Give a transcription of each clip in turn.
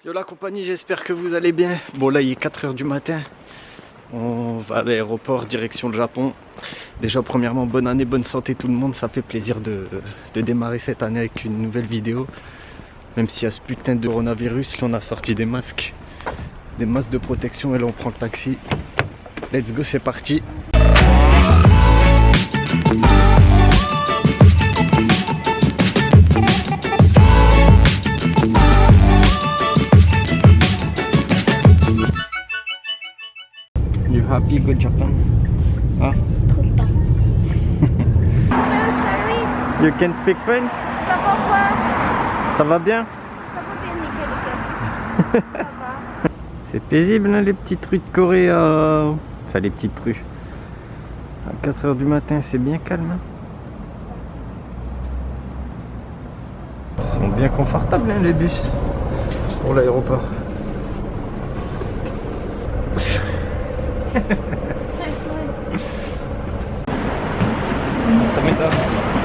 Yo la compagnie, j'espère que vous allez bien. Bon là il est 4 h du matin. On va à l'aéroport direction le Japon. Déjà premièrement bonne année, bonne santé tout le monde. Ça fait plaisir de démarrer cette année avec une nouvelle vidéo. Même s'il y a ce putain de coronavirus, là on a sorti des masques de protection et là on prend le taxi. Let's go, c'est parti. You happy go Japan? Ah? You can speak French? Ça va quoi? Ça va bien? Ça va bien, nickel, nickel. Ça va. C'est paisible hein, les petites rues de Corée. Enfin les petites rues. À 4 h du matin, c'est bien calme. Hein. Ils sont bien confortables hein, les bus pour l'aéroport.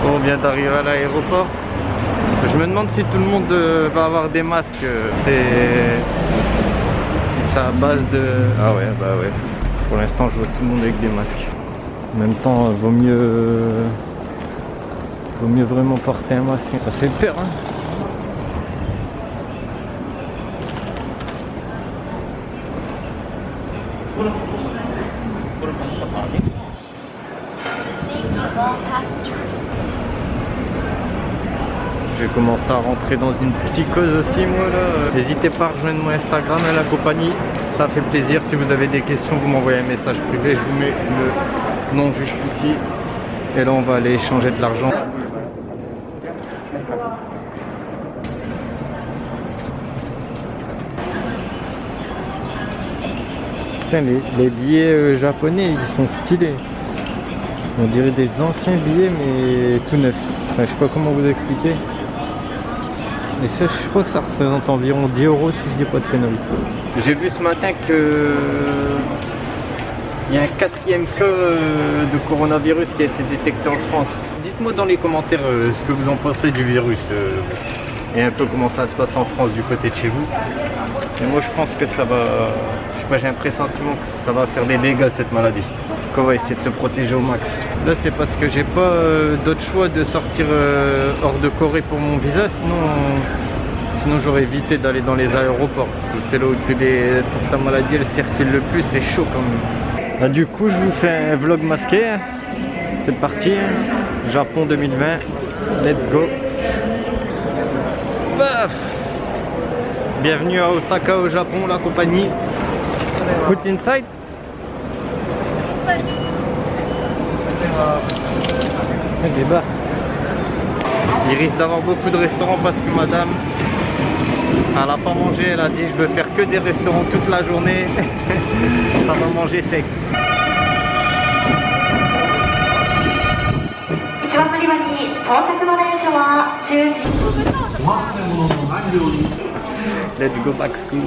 On vient d'arriver à l'aéroport. Je me demande si tout le monde va avoir des masques. Si c'est à base de... Ah ouais, bah ouais. Pour l'instant, je vois tout le monde avec des masques. En même temps, vaut mieux vraiment porter un masque. Ça fait peur, hein. Je vais commencer à rentrer dans une psychose aussi moi là. N'hésitez pas à rejoindre mon Instagram et la compagnie. Ça fait plaisir. Si vous avez des questions, vous m'envoyez un message privé. Je vous mets le nom juste ici. Et là on va aller échanger de l'argent. Putain, les billets japonais ils sont stylés. On dirait des anciens billets mais tout neufs. Enfin, je sais pas comment vous expliquer. Mais ça, je crois que ça représente environ 10 € si je dis pas de conneries. J'ai vu ce matin que il y a un 4e cas de coronavirus qui a été détecté en France. Dites-moi dans les commentaires ce que vous en pensez du virus et un peu comment ça se passe en France du côté de chez vous. Et moi je pense que ça va, je sais pas, j'ai un pressentiment que ça va faire des dégâts cette maladie. Donc on va essayer de se protéger au max. Là c'est parce que j'ai pas d'autre choix de sortir hors de Corée pour mon visa, sinon j'aurais évité d'aller dans les aéroports. C'est là où toute la maladie elle circule le plus, c'est chaud quand même. Là, du coup je vous fais un vlog masqué. C'est parti, Japon 2020, let's go. Paf. Bienvenue à Osaka au Japon, la compagnie. Put inside. Des bars. Il risque d'avoir beaucoup de restaurants parce que madame, elle n'a pas mangé, elle a dit je veux faire que des restaurants toute la journée. Ça va manger sec. Let's go back school.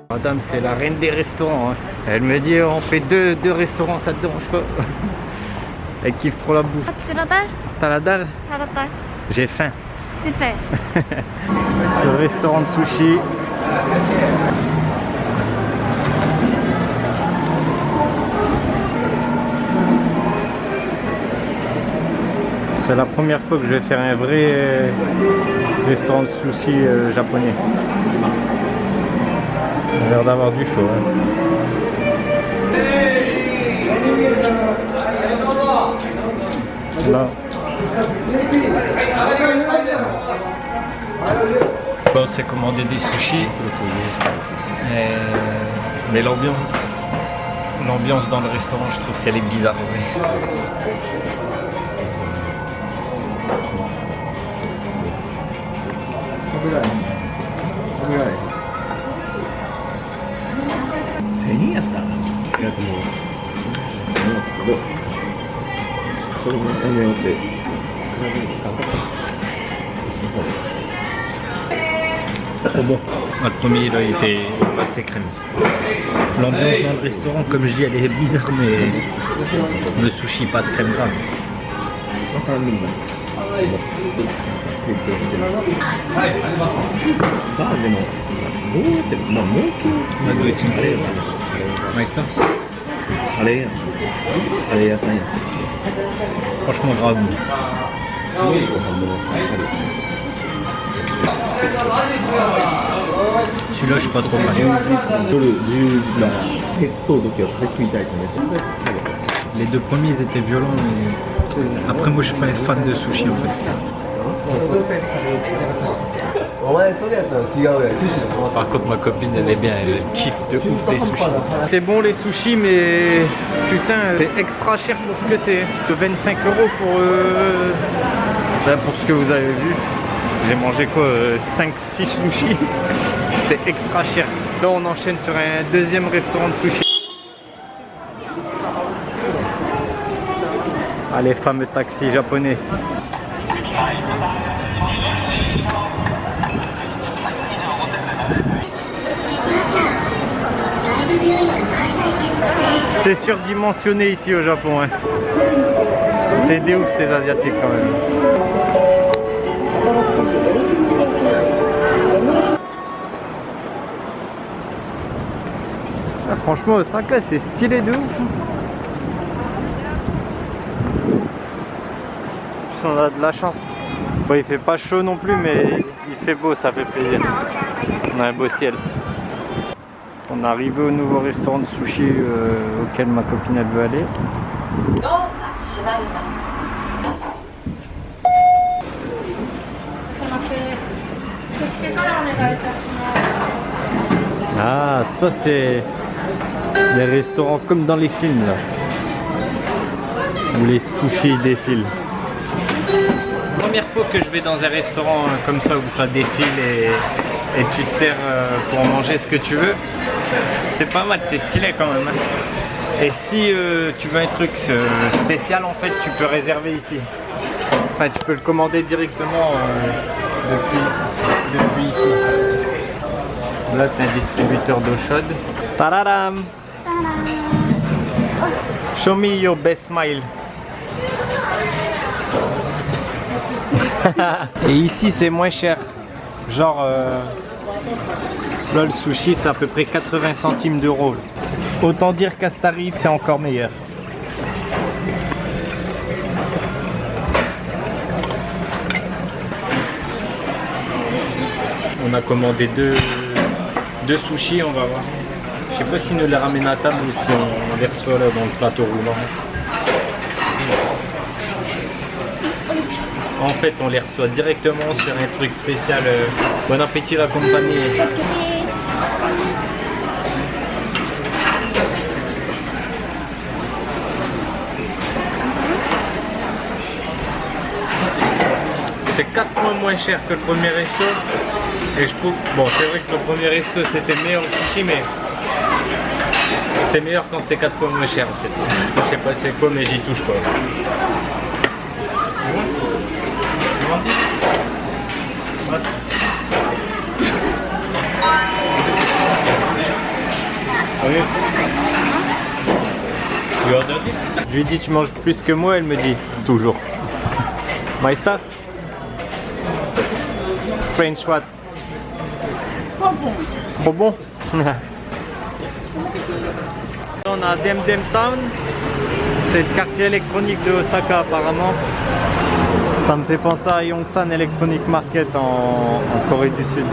Madame, c'est la reine des restaurants. Hein. Elle me dit on fait deux restaurants, ça te dérange pas? Elle kiffe trop la bouffe. T'as la dalle? J'ai faim. C'est fait. C'est le restaurant de sushi. C'est la première fois que je vais faire un vrai restaurant de sushi japonais. Il a l'air d'avoir du chaud. Hein. Là. Bon, on s'est commandé des sushis. Mais l'ambiance l'ambiance dans le restaurant, je trouve qu'elle est bizarre. Ouais. Le premier là, il était assez crème. L'ambiance dans le restaurant, comme je dis, elle est bizarre, mais le sushi passe crème grave. Franchement grave. Celui-là, je suis pas trop fan. Les deux premiers ils étaient violents, mais après moi je suis pas fan de sushi en fait. Par contre ma copine elle est bien, elle kiffe de ouf les sushis. C'est bon les sushis mais putain c'est extra cher pour ce que c'est. 25 € pour ce que vous avez vu. J'ai mangé quoi 5-6 sushis. C'est extra cher. Là on enchaîne sur un deuxième restaurant de sushi. Ah, les fameux taxis japonais. C'est surdimensionné ici au Japon. Hein. C'est des ouf ces asiatiques quand même. Ah, franchement Osaka c'est stylé de ouf. On a de la chance. Bon, il fait pas chaud non plus, mais il fait beau, ça fait plaisir. On a un beau ciel. On est arrivé au nouveau restaurant de sushi auquel ma copine elle veut aller. Ah, ça c'est les restaurants comme dans les films là. Où les sushis défilent. Première fois que je vais dans un restaurant comme ça où ça défile et tu te sers pour manger ce que tu veux, c'est pas mal, c'est stylé quand même. Et si tu veux un truc spécial en fait, tu peux réserver ici. Enfin tu peux le commander directement depuis ici. Là tu as un distributeur d'eau chaude. Tadadam! Show me your best smile. Et ici c'est moins cher. Genre là le sushi c'est à peu près 80 centimes d'euros. Autant dire qu'à ce tarif c'est encore meilleur. On a commandé deux sushis, on va voir. Je sais pas si nous les ramène à table ou si on les reçoit là dans le plateau roulant. En fait, on les reçoit directement sur un truc spécial. Bon appétit la compagnie. C'est 4 fois moins cher que le premier resto. Et je trouve, bon c'est vrai que le premier resto c'était meilleur le sushi, mais c'est meilleur quand c'est 4 fois moins cher en fait. Je sais pas c'est quoi mais j'y touche pas. Je lui dis tu manges plus que moi, elle me dit toujours. Maïsta? French what? Trop bon. Trop bon. On a Demdem Town, c'est le quartier électronique de Osaka apparemment. Ça me fait penser à Yongsan Electronic Market en Corée du Sud.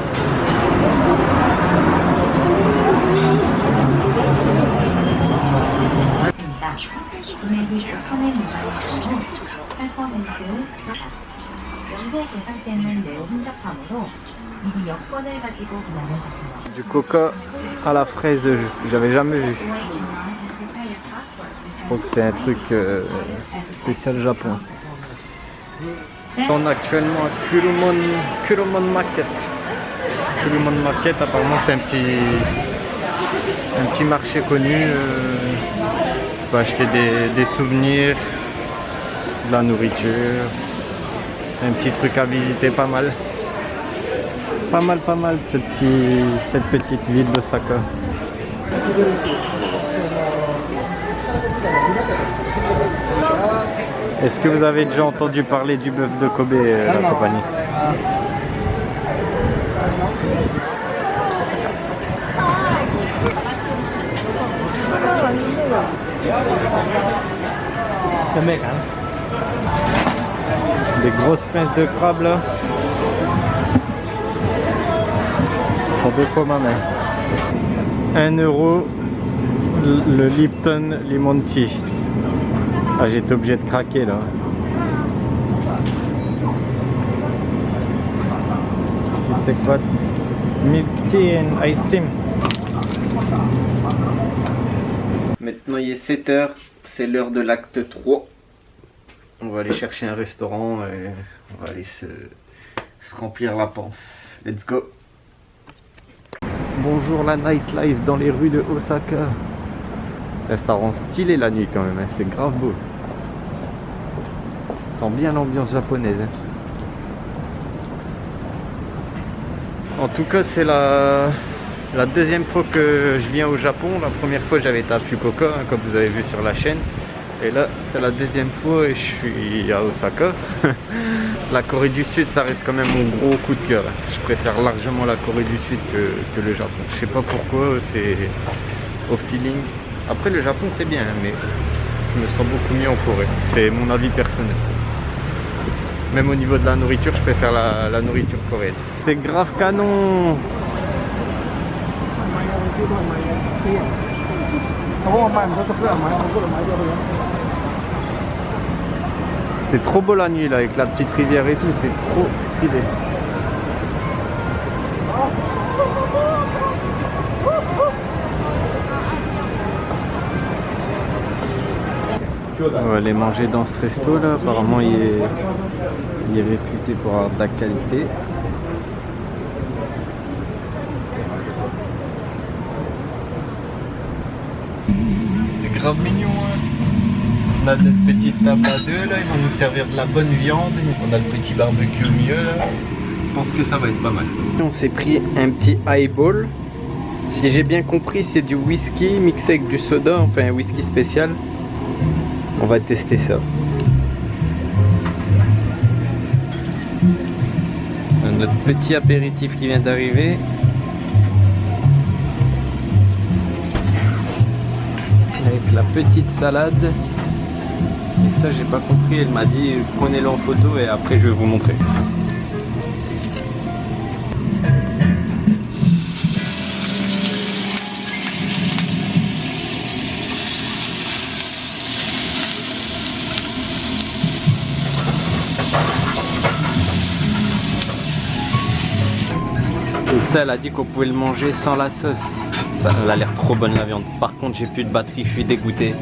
Du coca à la fraise, j'avais jamais vu. crois que c'est un truc spécial Japon. On est actuellement à Kurumon Market. Kurumon Market, apparemment c'est un petit marché connu. On peut acheter des souvenirs, de la nourriture. Un petit truc à visiter, pas mal. Pas mal cette petite ville d'Osaka. Est-ce que vous avez déjà entendu parler du bœuf de Kobe, la compagnie? Des grosses pinces de crabe là. Pour 2 fois ma main. 1 euro le Lipton Lemon Tea. Ah, j'étais obligé de craquer là. C'était quoi? Milk tea and ice cream. Maintenant il est 7 h, c'est l'heure de l'acte 3. On va aller chercher un restaurant et on va aller se remplir la panse. Let's go! Bonjour la nightlife dans les rues de Osaka. Ça rend stylé la nuit quand même, hein. C'est grave beau. On sent bien l'ambiance japonaise. Hein. En tout cas, c'est la deuxième fois que je viens au Japon. La première fois, j'avais été à Fukuoka, hein, comme vous avez vu sur la chaîne. Et là, c'est la deuxième fois et je suis à Osaka. La Corée du Sud, ça reste quand même mon gros coup de cœur. Je préfère largement la Corée du Sud que le Japon. Je sais pas pourquoi, c'est au feeling. Après, le Japon, c'est bien, mais je me sens beaucoup mieux en Corée. C'est mon avis personnel. Même au niveau de la nourriture, je préfère la nourriture coréenne. C'est grave canon! C'est trop beau la nuit là, avec la petite rivière et tout, c'est trop stylé. On va aller manger dans ce resto là, apparemment il est réputé pour avoir de la qualité. C'est grave mignon hein. On a notre petite table à deux là, ils vont nous servir de la bonne viande. On a le petit barbecue au milieu là. Je pense que ça va être pas mal. On s'est pris un petit highball. Si j'ai bien compris, c'est du whisky mixé avec du soda, enfin un whisky spécial. On va tester ça. Notre petit apéritif qui vient d'arriver. Avec la petite salade. Et ça j'ai pas compris, elle m'a dit prenez-le en photo et après je vais vous montrer. Donc ça elle a dit qu'on pouvait le manger sans la sauce. Ça, elle a l'air trop bonne la viande. Par contre j'ai plus de batterie, je suis dégoûté.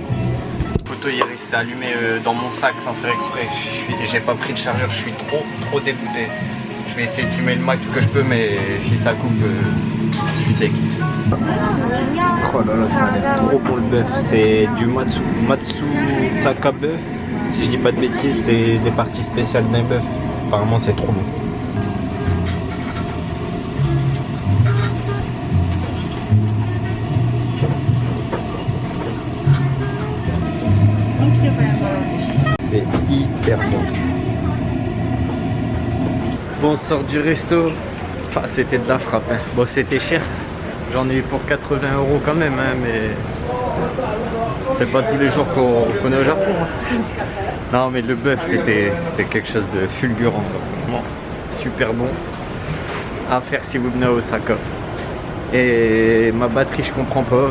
Le poteau il est resté allumé dans mon sac sans faire exprès. J'ai pas pris de chargeur, je suis trop dégoûté. Je vais essayer de fumer le max que je peux, mais si ça coupe, je suis dégoûté. Oh là là, ça a l'air trop bon le bœuf. C'est du Matsusaka bœuf. Si je dis pas de bêtises, c'est des parties spéciales d'un bœuf. Apparemment c'est trop bon. C'est hyper bon. Bon, on sort du resto. Enfin, c'était de la frappe. Hein. Bon, c'était cher. J'en ai eu pour 80 € quand même, hein, mais c'est pas tous les jours qu'on est au Japon. Hein. Non, mais le bœuf, c'était quelque chose de fulgurant. Franchement, super bon. À faire si vous venez à Osaka. Et ma batterie, je comprends pas.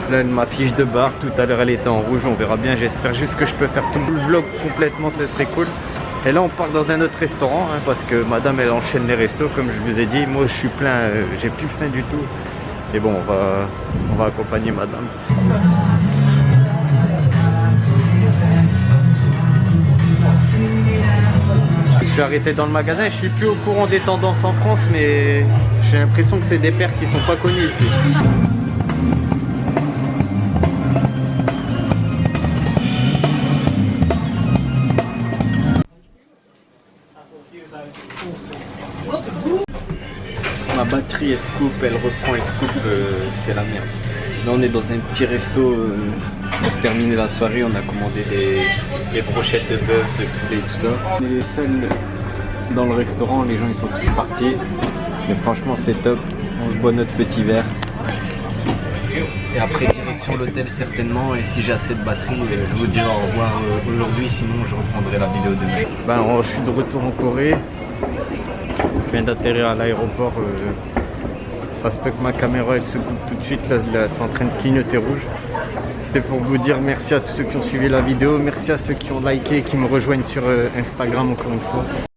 Là, ma fiche de barre, tout à l'heure, elle était en rouge. On verra bien. J'espère juste que je peux faire tout le vlog complètement. Ce serait cool. Et là, on part dans un autre restaurant. Hein, parce que madame, elle enchaîne les restos. Comme je vous ai dit, moi, je suis plein. J'ai plus faim du tout. Et bon, on va accompagner madame. suis arrêté dans le magasin. Je suis plus au courant des tendances en France, mais j'ai l'impression que c'est des paires qui sont pas connues ici. Ma batterie elle se coupe, elle reprend, elle se coupe, c'est la merde. Là on est dans un petit resto pour terminer la soirée, on a commandé des brochettes de bœuf, de poulet, tout ça. On est les seuls dans le restaurant, les gens ils sont tous partis. Mais franchement c'est top, on se boit notre petit verre. Et après direction l'hôtel certainement, et si j'ai assez de batterie, je vous dirai au revoir aujourd'hui, sinon je reprendrai la vidéo demain. Ben, je suis de retour en Corée. Je viens d'atterrir à l'aéroport, ça se peut que ma caméra elle se coupe tout de suite, là c'est en train de clignoter rouge. C'était pour vous dire merci à tous ceux qui ont suivi la vidéo, merci à ceux qui ont liké et qui me rejoignent sur Instagram encore une fois.